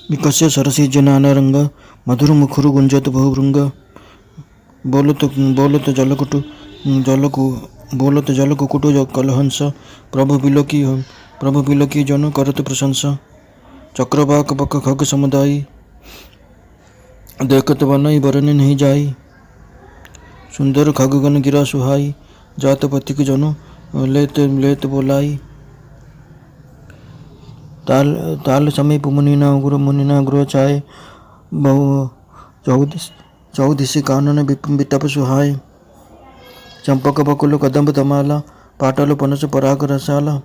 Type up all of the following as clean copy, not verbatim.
विकस्य Cersei जनानरंग मधुर मुखुरु गुंजत बहुभृंग। बोलत जल कुकुट कलहंस। प्रभु बिलोकी जन करत प्रशंसा। चक्रवाक बक खग समुदायी देखत बनई बरन नहीं जाई। सुंदर खगगन गिरा सुहाई जात पथिक जनु लेत बोलाई। ताल समीप मुनिना गुरु चाय बहु चौदिशी कानन बिटप सुहाय। चंपक बकुल कदम्ब तमाला पाटल पनस पराग रसाला।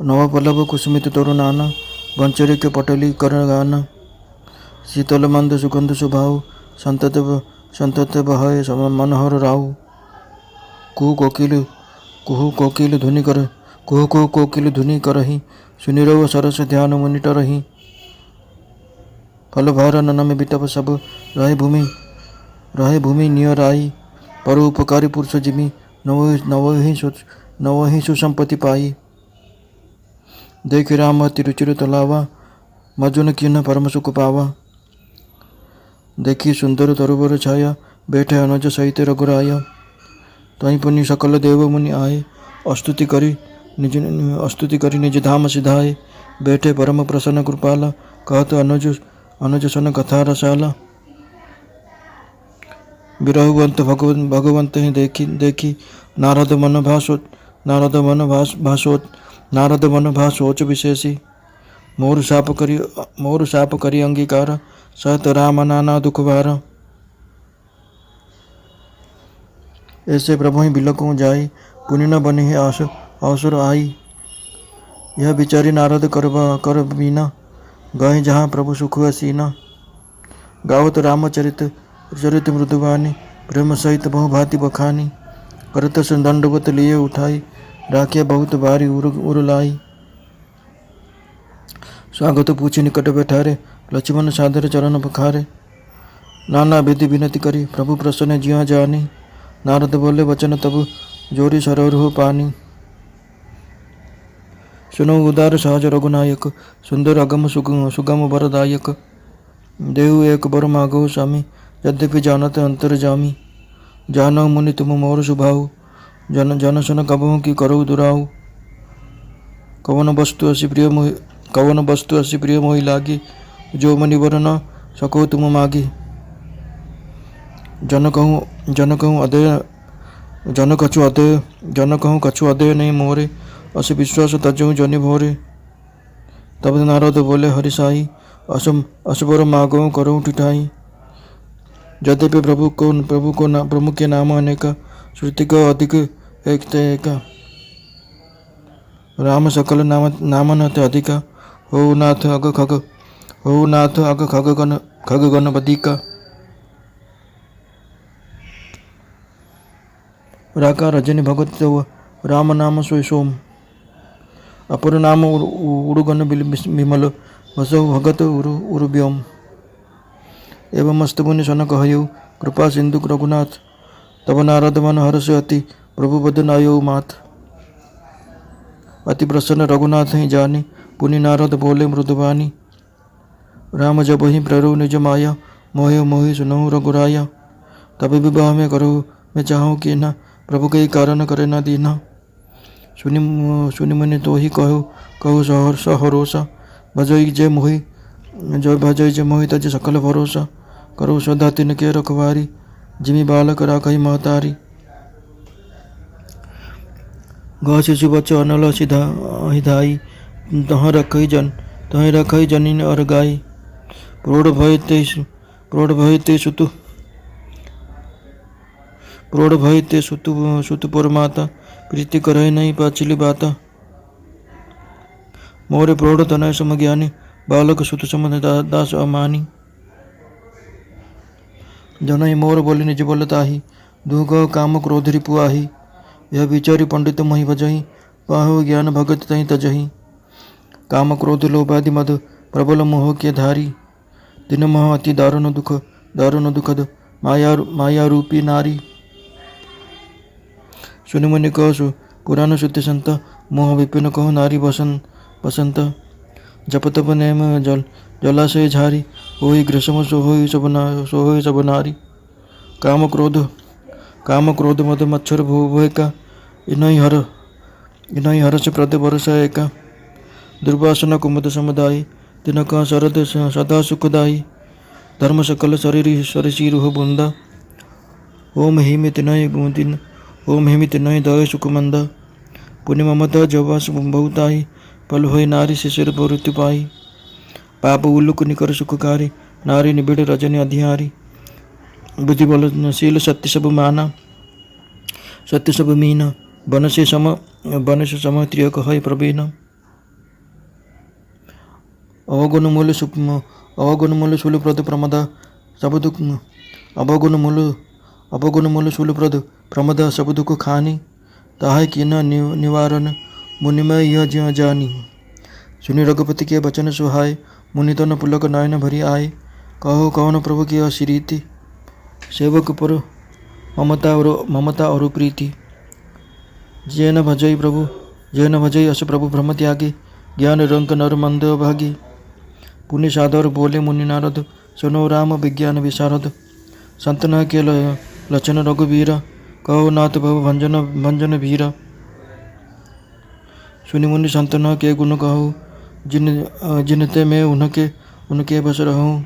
नव पल्लव कुसुमित तोरु नाना बंचरी के पटली कर गाना। शीतल मंद सुगंध सुभाव संतत बहय मनोहर राव। कुहु कोकिल धुनि करही सुनिरव सरस ध्यान मुनिट रही। फल भार ननम बिटप सब रहे भूमि नियराई। परोपकारी पुरुष जिमि नवहि सुसंपत्ति पाई। देख राम अति रुचिर तलावा मजुन किन परम सुख पावा। देखी सुंदर तरुवर छाया बैठे अनुज सहित रघुराया। तहीं पुनि सकल देव मुनि आए अस्तुति करी निज धाम सिधाए। बैठे परम प्रसन्न कृपाला कहत अनुज सन कथा रसाला। विरहुवंत भगवंत ही देखी नारद मन भासोच विशेषी। मोर साप करी अंगीकार सहत राम नाना दुख भार। ऐसे प्रभु ही बिलकूं जाई पुनि न बनि अवसर आई। यह विचारी नारद कर बीना गए जहाँ प्रभु सुख हसीना। गावत रामचरित मृदुवानी प्रेम सहित बहु भांति बखानी। करत दंडवत लिए उठाई राखिया बहुत बारी उर लाई। स्वागत पूछे निकट बैठारे लक्ष्मण सादर चरण पखारे। नाना विधि विनती करी प्रभु प्रसन्न जिया जानी। नारद बोले वचन तब जोरी सरोवर हो पानी। सुनो उदार सहज रघुनायक सुंदर अगम सुगम वरदायक। देहु एक बर मागो स्वामी यद्यपि जानत अंतर जामी। जानो मुनि तुम मोर सुभाऊ जन सन कबहु की करो दुराऊ। कवन वस्तु असी प्रिय मोहि लागी जो मनि वर न सको तुम मागी। जन कहूँ कछु अदय नहीं मोरे अस विश्वास तजऊ जनि भोरे। तब नारद बोले हरिसाई असबर मागो करो ठिठाई। यद्यपि प्रभु के नाम अनेका श्रुति का अधिक एक। राम सकल नाम नथ अधिका हो नाथ अग खग गण बदिका। राका रजनी भगत राम नाम सोय सोम। अपर नाम उड़गन विमल वसु भगत उरु व्योम। एवं मस्तमुनि सन कहयु कृपा सिंधु रघुनाथ। तब नारद मन हर्ष अति प्रभु बदन आयो मात। अति प्रसन्न रघुनाथ ही जानी पुनि नारद बोले मृदुवानी। राम जब ही प्ररु निज माया मोहि सुनहु रघुराया। तब विवाह में करो मैं चाहूँ कि न प्रभु के कारण करे न दीना। सुनि मुनि तो ही कहु सहरोसा। भजई जय मोहि तज सकल भरोसा। करो सदा तिनके रखवारी जिमि बालक राखई महतारी। ग शिशु बच्चो अनल हिधाई तह रखई जनिन और गाई। प्रौढ़ भय ते सुत पुर माता प्रीति करहि नहीं पाचिली बाता। मोरे प्रौढ़ तनय सम ज्ञानी बालक सुत सम दास अमानी। जनई मोर बोली निज बोल ताही दुग काम क्रोध रिपु आही। यह विचारी पंडित मोहि भजही पाहु ज्ञान भगत तहि तजही। काम क्रोध लोभादि मद प्रबल मोह के धारी। दिन मोह अति दारुण दुखद माया रूपी नारी। सुनि मुनि कहु पुराण श्रुति संत मोह विपिन कहु नारी बसंत। जप तप नेम जलाशय झारी, होई ग्रीष्म सो होई सब नारी। काम क्रोध मद मच्छर भूका, इनहि हरस प्रद बरसा एका। दुर्वासना कुमुद समुदाय, तिनका शरद सदा सुखदाई। धर्म सकल शरीर सरसी रुह बुंदा, ओम हिम तिनहि दय सुखमंदा। पुण्य ममता जवास बहुताई, पल होई नारी शिशिर मृत्यु पाई। पाप उल्लुक निकर सुखकारी, नारी निबिड़ रजनी अधिहारी। बुद्धि बल शील सत्य सब मीना, बन से सम त्रियक है प्रवीण। अवगुण मूल शूलप्रद प्रमदा सब दुख, अवगुण मूल शूलप्रद प्रमदा सब दुख खानी। ताहे किन निवारण मुनिमय यह जानी। सुनि रघुपति के बचन सुहाय, मुनि तन पुलक नयन भरी आए। कहो कौन प्रभु की असी रीति, सेवक पर ममता और प्रीति। जय न भजई अस प्रभु भ्रम त्यागी, ज्ञान रंक नर मंद भागी। पुण्य साधर बोले मुनि नारद, सुनो राम विज्ञान विशारद। संतना के लचन रघुवीरा, कहो नाथ भव भंजन भीरा। सुनि मुनि संतना के गुण कहूँ, जिनते मैं उनके बस रहूँ।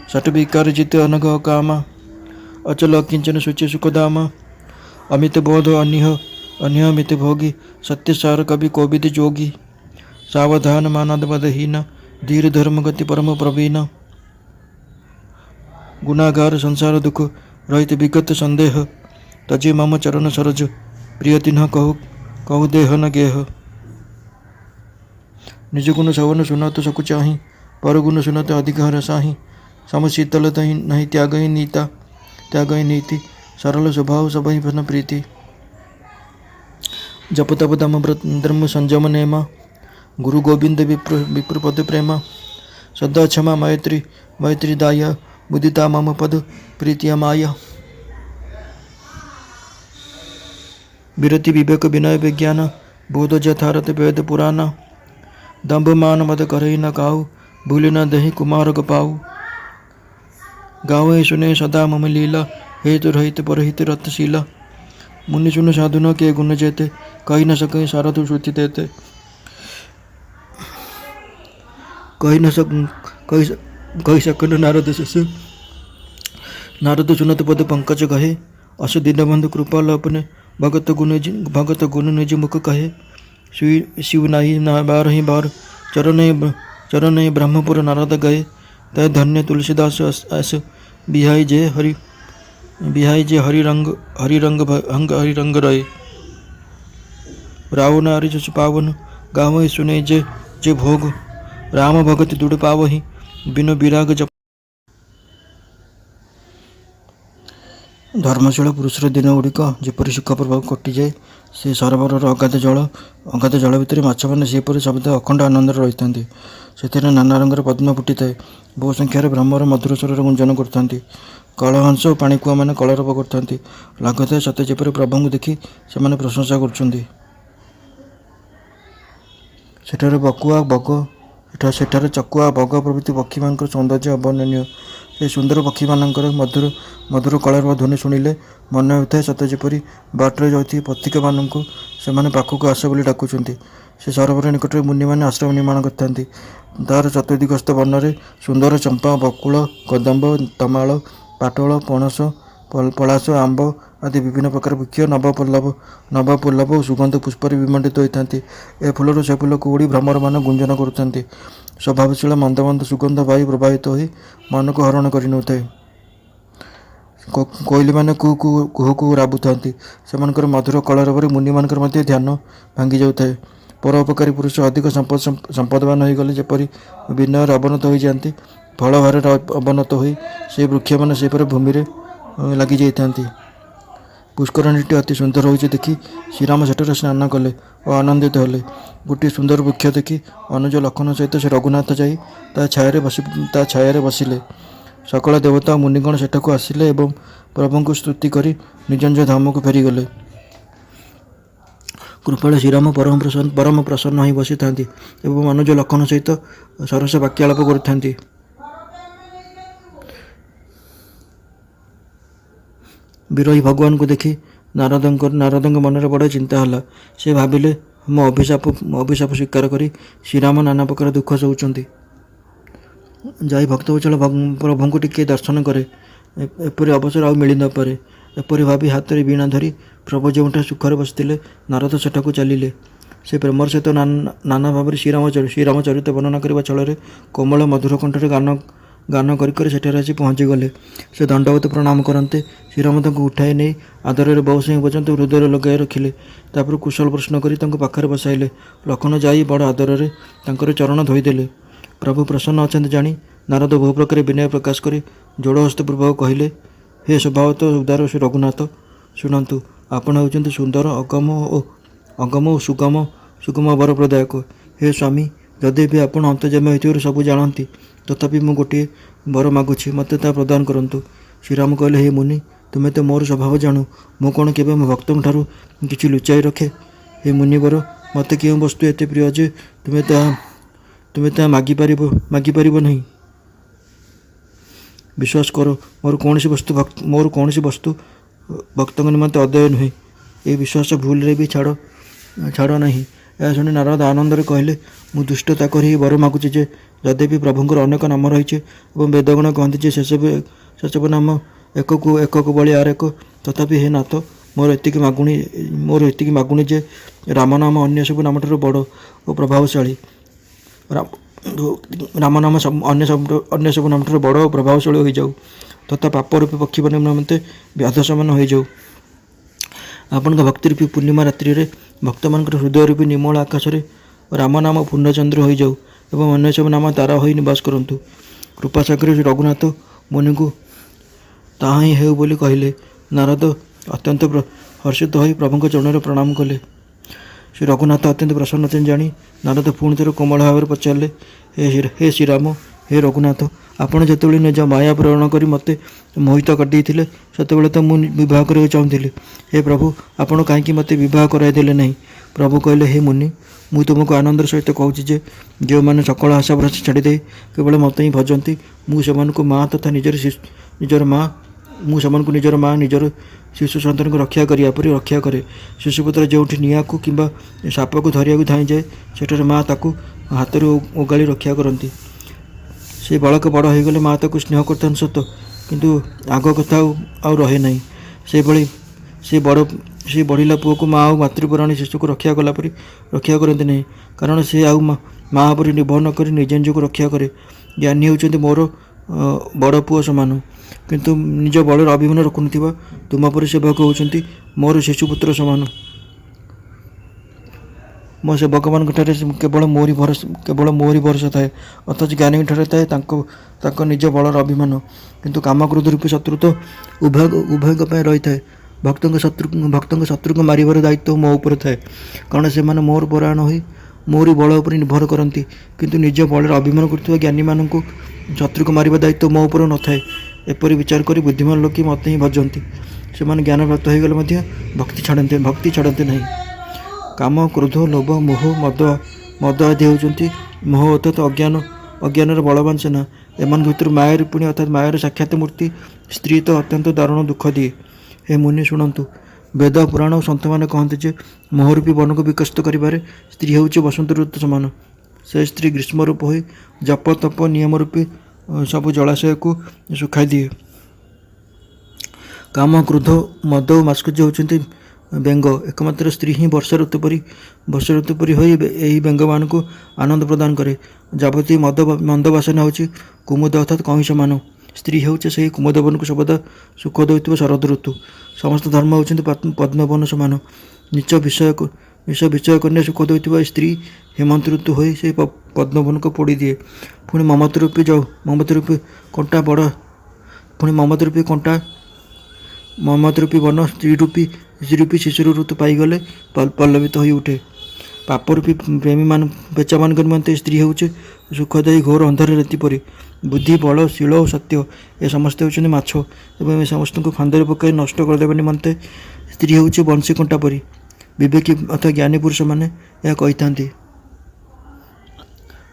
सट विकार जित अनघ कामा, अचल किंचन सुचि सुखदामा। अमित बोध अनिह मित भोगी, सत्य सार कवि कोविद जोगी। सावधान मानद बदहीना, धीर धर्म गति परम प्रवीण। गुनागार संसार दुख, रहित विगत संदेह। तजी मम चरण सरोज, प्रिय तिन्ह कहु देह न गेह। निज गुण सवन सुनत सकु चाही, पर गुण सुनत अधिक रसाही। सम शीतल नहीं त्यागई नीति, सरल स्वभाव सबहि भन प्रीति। जप तप दम धर्म संयम नेमा, गुरु गोविंद विप्र पद प्रेमा। सदा क्षमा मैत्री दाया, मुदिता मम पद प्रीतिया माया। विरति विवेक विनय विज्ञान, बोध जथारथ वेद पुराना। दंभ मान मद करहि न काहू, भूल न दहि कुमार गपाऊ। गावे सुने सदा मम लीला, हेतु रहित परहित रतशीला। मुनि सुन साधुन के गुण जेते, कही न सके सारथु श्रुति देते। कही सकन नारद शश, नारद सुनत पद पंकज कहे। अस दीनबंधु कृपाल अपने, भगत गुण निज मुख कहे। शिव नाही बारहि बार, चरण ब्रह्मपुर नारद गए। तय धन्य तुलसीदास ऐस, बिहाई जे हरि रंग रहे। रावण नारी जस पावन, गावहि सुने जे भोग। राम भगति दुड़ पावहि, बिनु विराग जप। धर्मशील पुरुषर दिन गुड़िक जेपरि सुख प्रभाव कटिजाए, से सरोवर अगाध जल भितर माछ मैंने सेपरि शब्द अखंड आनंद रही था। से नाना रंगर पद्म फुटी थाए, बहु संख्यार भ्रमर मधुर स्वर गुंजन करता। कलहंस और पाणिकुआ मैंने कलरव करता। लगुए सत्य जेपरि प्रभु को देखि से प्रशंसा कर। सेठारे चकुआ बग प्रभृति पक्षी मान सौंदर्य अवर्णनीय। से सुंदर पक्षी मानकर मधुर कलरव ध्वनि शुणिले मन होता है सत जेपरि बाटरे जाऊे पथिक मानू से पाखक आस बोली डाकुंट। से सरोवर निकट में मुनि मैंने आश्रम निर्माण करता। तार चतुर्दिगस्त वन में सुंदर चंपा बकुल कदम्ब तमाल पाटल पणस पलाश आंब आदि विभिन्न प्रकार वृक्ष नवपल्लव और सुगंध पुष्पर विमंडित होता। ए फूलर से फूल कुड़ी भ्रमर मान गुंजन करते। स्वभावशील मंद मंद सुगंध वायु प्रवाहित हो मन को हरण कर कोइली मैंने कुहू राबु था। मधुर कलरव मुनि मान ध्यान भांगी जाए। परोपकारी पुरुष अधिक संपदवान हो गले जेपरि विनय अवनत हो जाती। फल भार अवनत हो से वृक्ष मैंने से भूमि लगी जाती। पुष्करणीटी अति सुंदर हो देखि श्रीराम सेठर स्नान कले और आनंदित हेले। गोटे सुंदर वृक्ष देखि अनुज लखन सहित से रघुनाथ जाई ता छाया बसिले। सकल देवता मुनिगण सेठक आसिले एवं प्रभु को स्तुति करी निज निज धाम को फेरीगले। କୃପାଳ ଶ୍ରୀରାମ ପରମ ପ୍ରସନ୍ନ ହୋଇ ବସିଥାନ୍ତି ଏବଂ ଅନୁଜ ଲକ୍ଷ୍ମଣ ସହିତ ସରସ ବାକ୍ୟାଳାପ କରିଥାନ୍ତି। ବିରହୀ ଭଗବାନଙ୍କୁ ଦେଖି ନାରଦଙ୍କ ମନରେ ବଡ଼ ଚିନ୍ତା ହେଲା। ସେ ଭାବିଲେ, ମୋ ଅଭିଶାପ ସ୍ୱୀକାର କରି ଶ୍ରୀରାମ ନାନା ପ୍ରକାର ଦୁଃଖ ସହୁଛନ୍ତି। ଯାଇ ଭକ୍ତବତ୍ସଳ ପ୍ରଭୁଙ୍କୁ ଟିକିଏ ଦର୍ଶନ କରେ, ଏପରି ଅବସର ଆଉ ମିଳି ନପାରେ। ଏପରି ଭାବି ହାତରେ ବୀଣା ଧରି ପ୍ରଭୁ ଯେଉଁଠାରେ ସୁଖରେ ବସିଥିଲେ, ନାରଦ ସେଠାକୁ ଚାଲିଲେ। ସେ ପ୍ରେମର ସହିତ ନାନା ଭାବରେ ଶ୍ରୀରାମଚରିତ ବର୍ଣ୍ଣନା କରିବା ଛଳରେ କୋମଳ ମଧୁର କଣ୍ଠରେ ଗାନ କରି କରି ସେଠାରେ ଆସି ପହଞ୍ଚିଗଲେ। ସେ ଦଣ୍ଡବତ ପ୍ରଣାମ କରନ୍ତେ ଶ୍ରୀରାମ ତାଙ୍କୁ ଉଠାଇ ନେଇ ଆଦରରେ ବହୁ ସମୟ ପର୍ଯ୍ୟନ୍ତ ହୃଦୟରେ ଲଗାଇ ରଖିଲେ। ତାପରେ କୁଶଳ ପ୍ରଶ୍ନ କରି ତାଙ୍କୁ ପାଖରେ ବସାଇଲେ। ଲକ୍ଷ୍ମଣ ଯାଇ ବଡ଼ ଆଦରରେ ତାଙ୍କର ଚରଣ ଧୋଇଦେଲେ। ପ୍ରଭୁ ପ୍ରସନ୍ନ ଅଛନ୍ତି ଜାଣି ନାରଦ ବହୁ ପ୍ରକାର ବିନୟ ପ୍ରକାଶ କରି ଯୋଡ଼ହସ୍ତ ପୂର୍ବକ କହିଲେ, ହେ ସ୍ୱଭାବତଃ ଉଦାର ଶ୍ରୀ ରଘୁନାଥ, ଶୁଣନ୍ତୁ। ଆପଣ ହେଉଛନ୍ତି ସୁନ୍ଦର, ଅଗମ ଓ ସୁଗମ ବରପ୍ରଦାୟକ। ହେ ସ୍ୱାମୀ, ଯଦି ବି ଆପଣ ଅନ୍ତର୍ଯାମୀ ହୋଇଥିବାରୁ ସବୁ ଜାଣନ୍ତି, ତଥାପି ମୁଁ ଗୋଟିଏ ବର ମାଗୁଛି, ମୋତେ ତାହା ପ୍ରଦାନ କରନ୍ତୁ। ଶ୍ରୀରାମ କହିଲେ, ହେ ମୁନି, ତୁମେ ତ ମୋର ସ୍ୱଭାବ ଜାଣୁ। ମୁଁ କ'ଣ କେବେ ମୋ ଭକ୍ତଙ୍କ ଠାରୁ କିଛି ଲୁଚାଇ ରଖେ? ହେ ମୁନିବର, ମୋତେ କେଉଁ ବସ୍ତୁ ଏତେ ପ୍ରିୟ ଯେ ତୁମେ ତାହା ମାଗିପାରିବ ନାହିଁ? ବିଶ୍ୱାସ କର, ମୋର କୌଣସି ବସ୍ତୁ ଭକ୍ତଙ୍କ ନିମନ୍ତେ ଅଦେୟ ନୁହେଁ। ଏହି ବିଶ୍ୱାସ ଭୁଲରେ ବି ଛାଡ଼ ନାହିଁ। ଏହା ଶୁଣି ନାରଦ ଆନନ୍ଦରେ କହିଲେ, ମୁଁ ଦୁଷ୍ଟତା କରି ବର ମାଗୁଛି ଯେ ଯଦ୍ୟପି ପ୍ରଭୁଙ୍କର ଅନେକ ନାମ ରହିଛି ଏବଂ ବେଦଗଣ କହନ୍ତି ଯେ ସେସବୁ ନାମ ଏକକୁ ବଳି ଆର ଏକ, ତଥାପି ହେ ନାଥ, ମୋର ଏତିକି ମାଗୁଣି ଯେ ରାମ ନାମ ଅନ୍ୟ ସବୁ ନାମଠାରୁ ବଡ଼ ଓ ପ୍ରଭାବଶାଳୀ। ରାମ ନାମ ଅନ୍ୟ ସବୁ ନାମଠାରୁ ବଡ଼ ଓ ପ୍ରଭାବଶାଳୀ ହୋଇଯାଉ, ତଥା ପାପ ରୂପୀ ପକ୍ଷୀମାନେ ନିମନ୍ତେ ବ୍ୟାଧ ସମାନ ହୋଇଯାଉ। ଆପଣଙ୍କ ଭକ୍ତିରୂପୀ ପୂର୍ଣ୍ଣିମା ରାତ୍ରିରେ ଭକ୍ତମାନଙ୍କର ହୃଦୟରୂପୀ ନିର୍ମଳ ଆକାଶରେ ରାମ ନାମ ପୂର୍ଣ୍ଣଚନ୍ଦ୍ର ହୋଇଯାଉ ଏବଂ ଅନ୍ୟ ସବୁ ନାମ ତାରା ହୋଇ ନିବାସ କରନ୍ତୁ। କୃପାସାଗର ଶ୍ରୀ ରଘୁନାଥ ମୁନିଙ୍କୁ ତାହା ହିଁ ହେଉ ବୋଲି କହିଲେ। ନାରଦ ଅତ୍ୟନ୍ତ ହର୍ଷିତ ହୋଇ ପ୍ରଭୁଙ୍କ ଚରଣରେ ପ୍ରଣାମ କଲେ। ଶ୍ରୀ ରଘୁନାଥ ଅତ୍ୟନ୍ତ ପ୍ରସନ୍ନ ଜାଣି ନାରଦ ପୁଣି ଥରେ କୋମଳ ଭାବରେ ପଚାରିଲେ, ହେ ଶ୍ରୀରାମ, ହେ ରଘୁନାଥ, ଆପଣ ଯେତେବେଳେ ନିଜ ମାୟା ପ୍ରେରଣ କରି ମୋତେ ମୋହିତ କରିଦେଇଥିଲେ, ସେତେବେଳେ ତ ମୁଁ ବିବାହ କରିବାକୁ ଚାହୁଁଥିଲି। ହେ ପ୍ରଭୁ, ଆପଣ କାହିଁକି ମୋତେ ବିବାହ କରାଇ ଦେଲେ ନାହିଁ? ପ୍ରଭୁ କହିଲେ, ହେ ମୁନି, ମୁଁ ତୁମକୁ ଆନନ୍ଦର ସହିତ କହୁଛି ଯେ ଯେଉଁମାନେ ସକଳ ଆଶା ଭରସା ଛାଡ଼ିଦେଇ କେବଳ ମୋତେ ହିଁ ଭଜନ୍ତି, ମୁଁ ସେମାନଙ୍କୁ ନିଜର ମା ନିଜର ଶିଶୁ ସନ୍ତାନକୁ ରକ୍ଷା କରିବା ପରି ରକ୍ଷା କରେ। ଶିଶୁପୁତ୍ର ଯେଉଁଠି ନିଆଁକୁ କିମ୍ବା ସାପକୁ ଧରିବାକୁ ଧାଇଁଯାଏ, ସେଠାରେ ମା ତାକୁ ହାତରୁ ଓଗାଳି ରକ୍ଷା କରନ୍ତି। ସେ ବାଳକ ବଡ଼ ହୋଇଗଲେ ମା ତାକୁ ସ୍ନେହ କରିଥାନ୍ତି ସତ, କିନ୍ତୁ ଆଗ କଥା ଆଉ ରହେ ନାହିଁ। ସେହିଭଳି ସେ ବଢ଼ିଲା ପୁଅକୁ ମା ଆଉ ମାତୃପୁରାଣୀ ଶିଶୁକୁ ରକ୍ଷା କଲା ପରି ରକ୍ଷା କରନ୍ତି ନାହିଁ, କାରଣ ସେ ଆଉ ମା ପରି ନିର୍ଭର ନ କରି ନିଜ ନିଜକୁ ରକ୍ଷା କରେ। ଜ୍ଞାନୀ ହେଉଛନ୍ତି ମୋର ବଡ଼ ପୁଅ ସମାନ, କିନ୍ତୁ ନିଜ ବଳରେ ଅଭିମାନ ରଖୁନଥିବା ତୁମ ପରି ସେବକ ହେଉଛନ୍ତି ମୋର ଶିଶୁପୁତ୍ର ସମାନ। ମୋ ସେବକମାନଙ୍କଠାରେ କେବଳ ମୋରି ଭରସା ଥାଏ, ଅଥଚ ଜ୍ଞାନୀଙ୍କଠାରେ ଥାଏ ତାଙ୍କ ନିଜ ବଳର ଅଭିମାନ। କିନ୍ତୁ କାମକ୍ରୋଧ ରୂପୀ ଶତ୍ରୁ ତ ଉଭୟଙ୍କ ପାଇଁ ରହିଥାଏ। ଭକ୍ତଙ୍କ ଶତ୍ରୁଙ୍କୁ ମାରିବାର ଦାୟିତ୍ୱ ମୋ ଉପରେ ଥାଏ, କାରଣ ସେମାନେ ମୋର ପରାୟଣ ହୋଇ ମୋରି ବଳ ଉପରେ ନିର୍ଭର କରନ୍ତି। କିନ୍ତୁ ନିଜ ବଳରେ ଅଭିମାନ କରୁଥିବା ଜ୍ଞାନୀମାନଙ୍କୁ ଶତ୍ରୁକୁ ମାରିବା ଦାୟିତ୍ୱ ମୋ ଉପରେ ନଥାଏ। ଏପରି ବିଚାର କରି ବୁଦ୍ଧିମାନ ଲୋକେ ମୋତେ ହିଁ ଭଜନ୍ତି। ସେମାନେ ଜ୍ଞାନପ୍ରାପ୍ତ ହୋଇଗଲେ ମଧ୍ୟ ଭକ୍ତି ଛାଡ଼ନ୍ତି ନାହିଁ। କାମ, କ୍ରୋଧ, ଲୋଭ, ମୋହ, ମଦ ଆଦି ହେଉଛନ୍ତି ମୋହ ଅର୍ଥାତ୍ ଅଜ୍ଞାନର ବଳବାନ ସେନା। ଏମାନଙ୍କ ଭିତରୁ ମାୟାରୂପିଣୀ ଅର୍ଥାତ୍ ମାୟାର ସାକ୍ଷାତ ମୂର୍ତ୍ତି ସ୍ତ୍ରୀ ତ ଅତ୍ୟନ୍ତ ଦାରୁଣ ଦୁଃଖ ଦିଏ। ହେ ମୁନି, ଶୁଣନ୍ତୁ। ବେଦ, ପୁରାଣ ଓ ସନ୍ଥମାନେ କହନ୍ତି ଯେ ମୋହରୂପୀ ବନକୁ ବିକଶିତ କରିବାରେ ସ୍ତ୍ରୀ ହେଉଛି ବସନ୍ତ ଋତୁ ସମାନ। ସେ ସ୍ତ୍ରୀ ଗ୍ରୀଷ୍ମ ରୂପ ହୋଇ ଜପ ତପ ନିୟମ ରୂପୀ ସବୁ ଜଳାଶୟକୁ ଶୁଖାଇ ଦିଏ। କାମ, କ୍ରୋଧ, ମଦ ଓ ମାତ୍ସର୍ଯ୍ୟ ହେଉଛନ୍ତି ବେଙ୍ଗ। ଏକମାତ୍ର ସ୍ତ୍ରୀ ହିଁ ବର୍ଷା ଋତୁ ପରି ହୋଇ ଏହି ବେଙ୍ଗମାନଙ୍କୁ ଆନନ୍ଦ ପ୍ରଦାନ କରେ। ଯାବତୀୟ ମନ୍ଦ ବାସନା ହେଉଛି କୁମୁଦ ଅର୍ଥାତ୍ କଇଁ ସମାନ। ସ୍ତ୍ରୀ ହେଉଛି ସେହି କୁମୁଦବନକୁ ସର୍ବଦା ସୁଖ ଦେଉଥିବା ଶରଦ ଋତୁ। ସମସ୍ତ ଧର୍ମ ହେଉଛନ୍ତି ପଦ୍ମବନ ସମାନ। ନିଚ ବିଷୟ କନ୍ୟା ସୁଖ ଦେଉଥିବା ସ୍ତ୍ରୀ ହେମନ୍ତ ଋତୁ ହୋଇ ସେହି ପଦ୍ମବନକୁ ପୋଡ଼ିଦିଏ। ପୁଣି ମମତା ରୂପୀ ବନ ସ୍ତ୍ରୀରୂପୀ ଶିଶୁର ଋତୁ ପାଇଗଲେ ପଲ୍ଲବିତ ହୋଇ ଉଠେ। ପାପରୂପୀ ପେଚାମାନଙ୍କ ନିମନ୍ତେ ସ୍ତ୍ରୀ ହେଉଛି ସୁଖଦାୟୀ ଘୋର ଅନ୍ଧାର ରାତି ପରି। ବୁଦ୍ଧି, ବଳ, ଶୀଳ ଓ ସତ୍ୟ ଏ ସମସ୍ତେ ହେଉଛନ୍ତି ମାଛ ଏବଂ ଏ ସମସ୍ତଙ୍କୁ ଫାନ୍ଦରେ ପକାଇ ନଷ୍ଟ କରିଦେବା ନିମନ୍ତେ ସ୍ତ୍ରୀ ହେଉଛି ବଂଶୀ କଣ୍ଟା ପରି। ବିବେକୀ ଅର୍ଥାତ ଜ୍ଞାନୀ ପୁରୁଷମାନେ ଏହା କହିଥାନ୍ତି।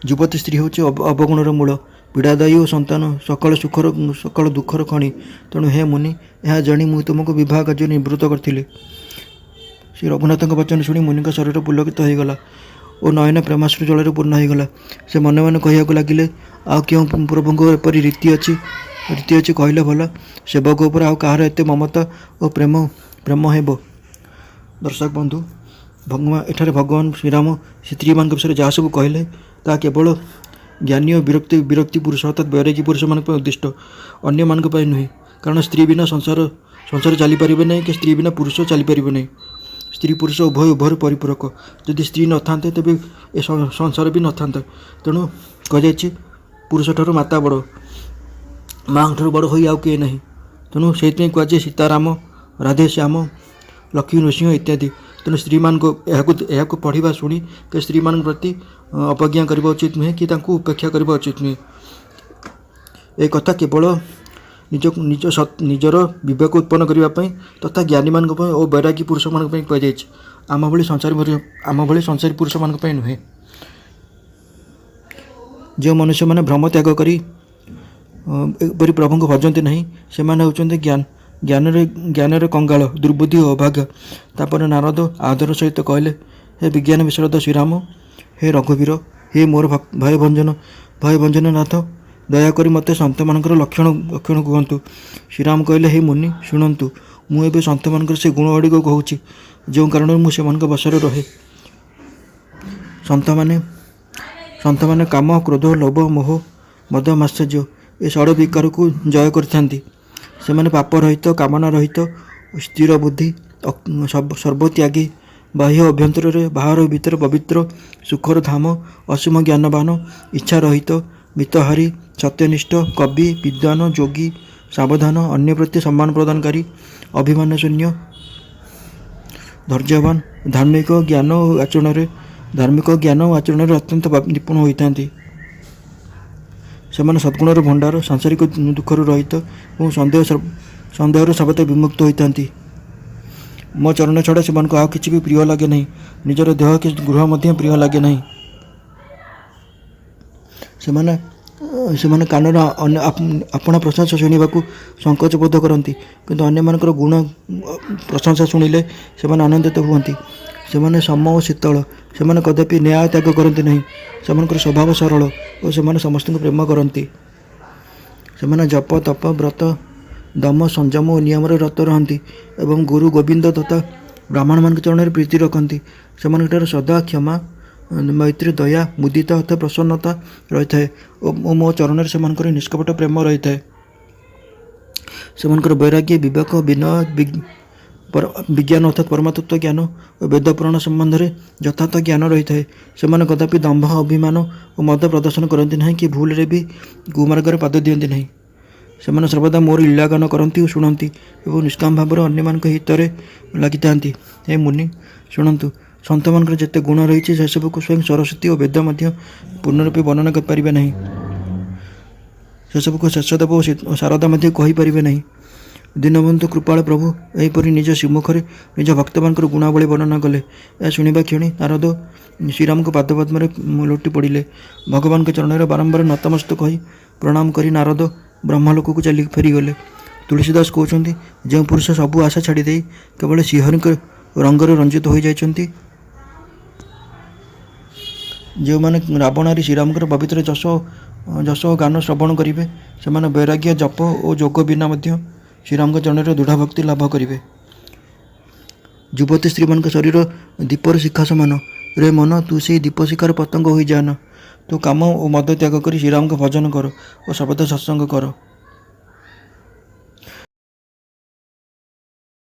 ଯୁବତୀ ସ୍ତ୍ରୀ ହେଉଛି ଅବଗୁଣର ମୂଳ, ପୀଡ଼ାଦାୟୀ ଓ ସନ୍ତାନ ସକଳ ଦୁଃଖର ଖଣି। ତେଣୁ ହେ ମୁନି, ଏହା ଜାଣି ମୁଁ ତୁମକୁ ବିବାହ କାର୍ଯ୍ୟ ନିବୃତ୍ତ କରିଥିଲି। ଶ୍ରୀ ରଘୁନାଥଙ୍କ ବଚନ ଶୁଣି ମୁନିଙ୍କ ଶରୀର ପୁଲକିତ ହୋଇଗଲା ଓ ନୟନ ପ୍ରେମାଶ୍ରୁ ଜଳରେ ପୂର୍ଣ୍ଣ ହୋଇଗଲା। ସେ ମନେ ମନେ କହିବାକୁ ଲାଗିଲେ, ଆଉ କେଉଁ ପ୍ରଭୁଙ୍କ ଏପରି ରୀତି ଅଛି କହିଲେ ଭଲ? ସେବକ ଉପରେ ଆଉ କାହାର ଏତେ ମମତା ଓ ପ୍ରେମ ହେବ? ଦର୍ଶକ ବନ୍ଧୁ, ଏଠାରେ ଭଗବାନ ଶ୍ରୀରାମ ସ୍ତ୍ରୀମାନଙ୍କ ବିଷୟରେ ଯାହା ସବୁ କହିଲେ ତାହା କେବଳ ଜ୍ଞାନୀ ଓ ବିରକ୍ତି ପୁରୁଷ ଅର୍ଥାତ୍ ବୈରାଗୀ ପୁରୁଷମାନଙ୍କ ପାଇଁ ଉଦ୍ଦିଷ୍ଟ, ଅନ୍ୟମାନଙ୍କ ପାଇଁ ନୁହେଁ। କାରଣ ସ୍ତ୍ରୀ ବିନା ସଂସାର ଚାଲିପାରିବେ ନାହିଁ କି ସ୍ତ୍ରୀ ବିନା ପୁରୁଷ ଚାଲିପାରିବେ ନାହିଁ। ସ୍ତ୍ରୀ ପୁରୁଷ ଉଭୟରୁ ପରିପୂରକ। ଯଦି ସ୍ତ୍ରୀ ନଥାନ୍ତେ ତେବେ ଏ ସଂସାର ବି ନଥାନ୍ତା। ତେଣୁ କୁହାଯାଇଛି ପୁରୁଷଠାରୁ ମାତା ବଡ଼, ମାଆଙ୍କଠାରୁ ବଡ଼ ହୋଇ ଆଉ କିଏ ନାହିଁ। ତେଣୁ ସେଇଥିପାଇଁ କୁହାଯାଏ ସୀତାରାମ, ରାଧେ ଶ୍ୟାମ, ଲକ୍ଷ୍ମୀ ନୃସିଂହ ଇତ୍ୟାଦି। ତେଣୁ ସ୍ତ୍ରୀମାନଙ୍କୁ ଏହାକୁ ପଢ଼ିବା ଶୁଣି କି ସ୍ତ୍ରୀମାନଙ୍କ ପ୍ରତି ଅବଜ୍ଞା କରିବା ଉଚିତ ନୁହେଁ କି ତାଙ୍କୁ ଉପେକ୍ଷା କରିବା ଉଚିତ ନୁହେଁ। ଏ କଥା କେବଳ ନିଜର ବିବେକ ଉତ୍ପନ୍ନ କରିବା ପାଇଁ ତଥା ଜ୍ଞାନୀମାନଙ୍କ ପାଇଁ ଓ ବୈରାଗୀ ପୁରୁଷମାନଙ୍କ ପାଇଁ କୁହାଯାଇଛି, ଆମ ଭଳି ସଂସାରୀ ପୁରୁଷମାନଙ୍କ ପାଇଁ ନୁହେଁ। ଯେଉଁ ମନୁଷ୍ୟମାନେ ଭ୍ରମ ତ୍ୟାଗ କରି ଏପରି ପ୍ରଭୁଙ୍କୁ ଭଜନ୍ତି ନାହିଁ, ସେମାନେ ହେଉଛନ୍ତି ଜ୍ଞାନରେ କଙ୍ଗାଳ, ଦୁର୍ବୁଦ୍ଧି ଓ ଅଭାଗା। ତାପରେ ନାରଦ ଆଦର ସହିତ କହିଲେ, ହେ ବିଜ୍ଞାନ ବିଶାରଦ ଶ୍ରୀରାମ, ହେ ରଘୁବୀର, ହେ ମୋର ଭୟଭଞ୍ଜନନାଥ, ଦୟାକରି ମୋତେ ସନ୍ଥମାନଙ୍କର ଲକ୍ଷଣ କୁହନ୍ତୁ। ଶ୍ରୀରାମ କହିଲେ, ହେ ମୁନି ଶୁଣନ୍ତୁ, ମୁଁ ଏବେ ସନ୍ଥମାନଙ୍କର ସେ ଗୁଣ ଗୁଡ଼ିକ କହୁଛି ଯେଉଁ କାରଣରୁ ମୁଁ ସେମାନଙ୍କ ବଶରେ ରହେ। ସନ୍ଥମାନେ କାମ, କ୍ରୋଧ, ଲୋଭ, ମୋହ, ମଦ, ମାତ୍ସର୍ଯ୍ୟ ଏ ଷଡ଼ ବିକାରକୁ ଜୟ କରିଥାନ୍ତି। ସେମାନେ ପାପ ରହିତ, କାମନା ରହିତ, ସ୍ଥିର ବୁଦ୍ଧି, ସର୍ବତ୍ୟାଗୀ, ବାହ୍ୟ ଅଭ୍ୟନ୍ତରରେ ବାହାର ଭିତରେ ପବିତ୍ର, ସୁଖର ଧାମ, ଅସୀମ ଜ୍ଞାନବାନ, ଇଚ୍ଛା ରହିତ, ମିତହାରୀ, ସତ୍ୟନିଷ୍ଠ, କବି, ବିଦ୍ୱାନ, ଯୋଗୀ, ସାବଧାନ, ଅନ୍ୟ ପ୍ରତି ସମ୍ମାନ ପ୍ରଦାନକାରୀ, ଅଭିମାନ ଶୂନ୍ୟ, ଧୈର୍ଯ୍ୟବାନ, ଧାର୍ମିକ ଜ୍ଞାନ ଓ ଆଚରଣରେ ଅତ୍ୟନ୍ତ ନିପୁଣ ହୋଇଥାନ୍ତି। ସେମାନେ ସଦ୍ଗୁଣର ଭଣ୍ଡାର, ସାଂସାରିକ ଦୁଃଖରୁ ରହିତ ଏବଂ ସନ୍ଦେହରୁ ସର୍ବଦା ବିମୁକ୍ତ ହୋଇଥାନ୍ତି। ମୋ ଚରଣ ଛଡ଼ା ସେମାନଙ୍କୁ ଆଉ କିଛି ବି ପ୍ରିୟ ଲାଗେ ନାହିଁ। ନିଜର ଦେହ କି ଗୃହ ମଧ୍ୟ ପ୍ରିୟ ଲାଗେ ନାହିଁ। ସେମାନେ କାନରେ ଆପଣା ପ୍ରଶଂସା ଶୁଣିବାକୁ ସଂକୋଚ ବୋଧ କରନ୍ତି, କିନ୍ତୁ ଅନ୍ୟମାନଙ୍କର ଗୁଣ ପ୍ରଶଂସା ଶୁଣିଲେ ସେମାନେ ଆନନ୍ଦିତ ହୁଅନ୍ତି। ସେମାନେ ସମ ଓ ଶୀତଳ, ସେମାନେ କଦାପି ନ୍ୟାୟ ତ୍ୟାଗ କରନ୍ତି ନାହିଁ। ସେମାନଙ୍କର ସ୍ୱଭାବ ସରଳ ଓ ସେମାନେ ସମସ୍ତଙ୍କୁ ପ୍ରେମ କରନ୍ତି। ସେମାନେ ଜପ, ତପ, ବ୍ରତ, ଦମ, ସଂଯମ ଓ ନିୟମରେ ରତ ରହନ୍ତି ଏବଂ ଗୁରୁ, ଗୋବିନ୍ଦ ତଥା ବ୍ରାହ୍ମଣମାନଙ୍କ ଚରଣରେ ପ୍ରୀତି ରଖନ୍ତି। ସେମାନଙ୍କଠାରେ ସଦା କ୍ଷମା, ମୈତ୍ରୀ, ଦୟା, ମୁଦିତା ଅର୍ଥାତ୍ ପ୍ରସନ୍ନତା ରହିଥାଏ ଓ ମୋ ଚରଣରେ ସେମାନଙ୍କର ନିଷ୍କପଟ ପ୍ରେମ ରହିଥାଏ। ସେମାନଙ୍କର ବୈରାଗ୍ୟ, ବିବେକ, ବିନୟ, ବିଜ୍ଞାନ ଅର୍ଥାତ୍ ପରମତତ୍ତ୍ୱ ଜ୍ଞାନ ଓ ବେଦ ପୁରାଣ ସମ୍ବନ୍ଧରେ ଯଥାର୍ଥ ଜ୍ଞାନ ରହିଥାଏ। ସେମାନେ କଦାପି ଦମ୍ଭ, ଅଭିମାନ ଓ ମଦ ପ୍ରଦର୍ଶନ କରନ୍ତି ନାହିଁ କି ଭୁଲରେ ବି କୁମାର୍ଗରେ ପାଦ ଦିଅନ୍ତି ନାହିଁ। ସେମାନେ ସର୍ବଦା ମୋର ଲୀଳାଗାନ କରନ୍ତି ଓ ଶୁଣନ୍ତି ଏବଂ ନିଷ୍କାମ ଭାବରେ ଅନ୍ୟମାନଙ୍କ ହିତରେ ଲାଗିଥାନ୍ତି। ହେ ମୁନି ଶୁଣନ୍ତୁ, ସନ୍ଥମାନଙ୍କର ଯେତେ ଗୁଣ ରହିଛି ସେସବୁକୁ ସ୍ୱୟଂ ସରସ୍ୱତୀ ଓ ବେଦ ମଧ୍ୟ ପୂର୍ଣ୍ଣ ରୂପେ ବର୍ଣ୍ଣନା କରିପାରିବେ ନାହିଁ। ସେସବୁକୁ ଶେଷଦେବ ଓ ଶାରଦା ମଧ୍ୟ କହିପାରିବେ ନାହିଁ। ଦୀନବନ୍ଧୁ କୃପାଳ ପ୍ରଭୁ ଏହିପରି ନିଜ ଶ୍ରୀମୁଖରେ ନିଜ ଭକ୍ତମାନଙ୍କର ଗୁଣାବଳୀ ବର୍ଣ୍ଣନା କଲେ। ଏହା ଶୁଣିବା କ୍ଷଣି ନାରଦ ଶ୍ରୀରାମଙ୍କ ପାଦପଦ୍ମରେ ଲୋଟି ପଡ଼ିଲେ। ଭଗବାନଙ୍କ ଚରଣରେ ବାରମ୍ବାର ନତମସ୍ତକ ହୋଇ ପ୍ରଣାମ କରି ନାରଦ ବ୍ରହ୍ମଲୋକକୁ ଚାଲି ଫେରିଗଲେ। ତୁଳସୀଦାସ କହୁଛନ୍ତି, ଯେଉଁ ପୁରୁଷ ସବୁ ଆଶା ଛାଡ଼ିଦେଇ କେବଳ ଶ୍ରୀହରିଙ୍କ ରଙ୍ଗରେ ରଞ୍ଜିତ ହୋଇଯାଇଛନ୍ତି, ଯେଉଁମାନେ ରାବଣାରୀ ଶ୍ରୀରାମଙ୍କର ପବିତ୍ର ଯଶ ଓ ଗାନ ଶ୍ରବଣ କରିବେ, ସେମାନେ ବୈରାଗ୍ୟ, ଜପ ଓ ଯୋଗ ବିନା ମଧ୍ୟ ଶ୍ରୀରାମଙ୍କ ଚରଣରେ ଦୃଢ଼ ଭକ୍ତି ଲାଭ କରିବେ। ଯୁବତୀ ସ୍ତ୍ରୀମାନଙ୍କ ଶରୀର ଦୀପର ଶିଖା ସମାନ। ରେ ମନ, ତୁ ସେହି ଦୀପଶିଖାର ପତଙ୍ଗ ହୋଇଯାଆନା। ତୁ କାମ ଓ ମଦ ତ୍ୟାଗ କରି ଶ୍ରୀରାମଙ୍କ ଭଜନ କର ଓ ସର୍ବଦା ସତ୍ସଙ୍ଗ କର।